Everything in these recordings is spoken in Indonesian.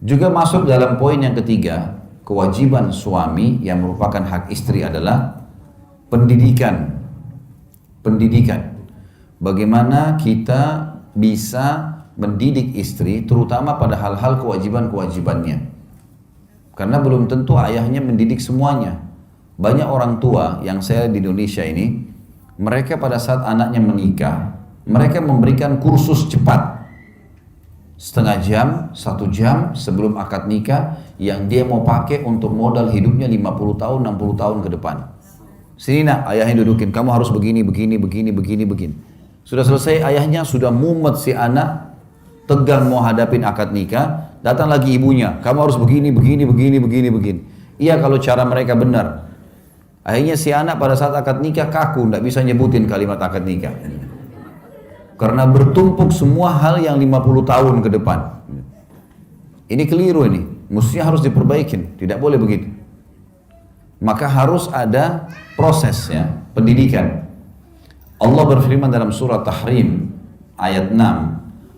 Juga masuk dalam poin yang ketiga, kewajiban suami yang merupakan hak istri adalah pendidikan. Pendidikan. Bagaimana kita bisa mendidik istri, terutama pada hal-hal kewajiban-kewajibannya. Karena belum tentu ayahnya mendidik semuanya. Banyak orang tua yang saya di Indonesia ini, mereka pada saat anaknya menikah, mereka memberikan kursus cepat. Setengah jam, 1 jam sebelum akad nikah yang dia mau pakai untuk modal hidupnya 50 tahun, 60 tahun ke depan. Sini nak, ayahnya dudukin, kamu harus begini, begini, begini, begini, begini. Sudah selesai, ayahnya sudah mumet si anak, tegang mau hadapin akad nikah, datang lagi ibunya, kamu harus begini, begini, begini, begini, begini. Iya kalau cara mereka benar. Akhirnya si anak pada saat akad nikah kaku, tidak bisa nyebutin kalimat akad nikah. Karena bertumpuk semua hal yang 50 tahun ke depan. Ini keliru ini, mestinya harus diperbaikin, tidak boleh begitu. Maka harus ada proses ya, pendidikan. Allah berfirman dalam surah Tahrim ayat 6,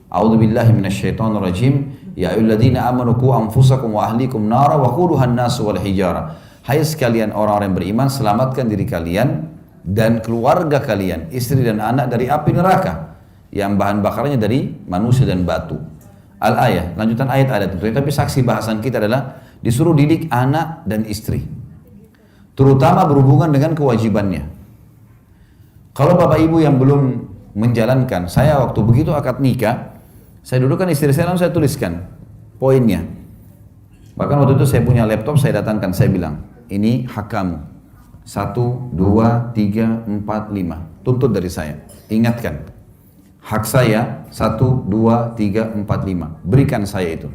A'udzubillahi minasyaitonirrajim, ya ayyuhalladzina amanu qu anfusakum wa ahlikum nara wa quduha an-nasu wal hijara. Hai sekalian orang-orang yang beriman, selamatkan diri kalian dan keluarga kalian, istri dan anak dari api neraka yang bahan bakarnya dari manusia dan batu. Al-ayah, lanjutan ayat ada tentunya, tapi saksi bahasan kita adalah disuruh didik anak dan istri, terutama berhubungan dengan kewajibannya. Kalau bapak ibu yang belum menjalankan, saya waktu begitu akad nikah, saya dudukkan istri saya, lalu saya tuliskan poinnya. Bahkan waktu itu saya punya laptop, saya datangkan, saya bilang, ini hak kamu. 1, 2, 3, 4, 5. Tuntut dari saya. Ingatkan. Hak saya 1, 2, 3, 4, 5. Berikan saya itu.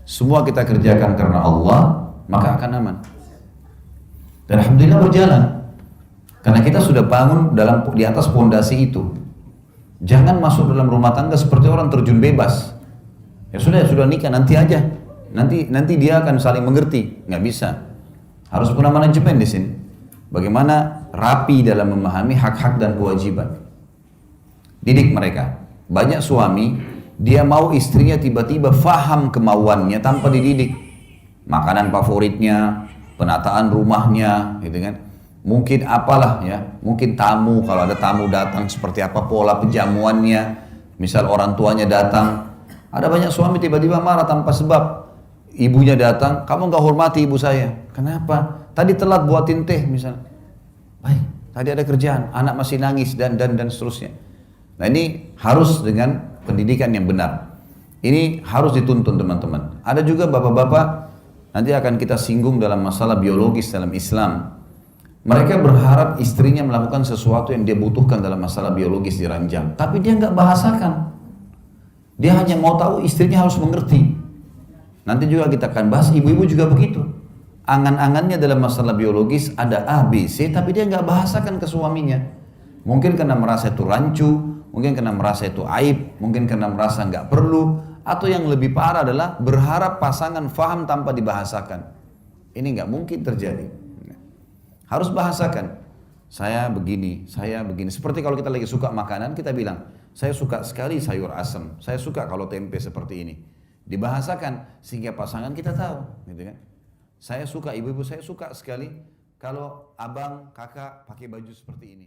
Semua kita kerjakan karena Allah, maka akan aman. Dan alhamdulillah berjalan. Karena kita sudah bangun di atas pondasi itu. Jangan masuk dalam rumah tangga seperti orang terjun bebas. Ya sudah nikah, nanti aja. Nanti dia akan saling mengerti. Nggak bisa. Harus punya manajemen di sini. Bagaimana rapi dalam memahami hak-hak dan kewajiban. Didik mereka. Banyak suami, dia mau istrinya tiba-tiba faham kemauannya tanpa dididik. Makanan favoritnya, penataan rumahnya, gitu kan. Mungkin apalah ya, mungkin tamu, kalau ada tamu datang seperti apa pola penjamuannya. Misal orang tuanya datang, ada banyak suami tiba-tiba marah tanpa sebab. Ibunya datang, kamu nggak hormati ibu saya. Kenapa? Tadi telat buatin teh misal. Baik, tadi ada kerjaan, anak masih nangis dan seterusnya. Nah ini harus dengan pendidikan yang benar. Ini harus dituntun teman-teman. Ada juga bapak-bapak, nanti akan kita singgung dalam masalah biologis dalam Islam. Mereka berharap istrinya melakukan sesuatu yang dia butuhkan dalam masalah biologis di ranjang. Tapi dia nggak bahasakan. Dia hanya mau tahu istrinya harus mengerti. Nanti juga kita akan bahas, ibu-ibu juga begitu. Angan-angannya dalam masalah biologis ada A, B, C, tapi dia nggak bahasakan ke suaminya. Mungkin karena merasa itu rancu, mungkin karena merasa itu aib, mungkin karena merasa nggak perlu, atau yang lebih parah adalah berharap pasangan faham tanpa dibahasakan. Ini nggak mungkin terjadi. Harus bahasakan. Saya begini. Seperti kalau kita lagi suka makanan, kita bilang, saya suka sekali sayur asam, saya suka kalau tempe seperti ini. Dibahasakan sehingga pasangan kita tahu, gitu kan? Saya suka, ibu-ibu saya suka sekali kalau abang, kakak pakai baju seperti ini.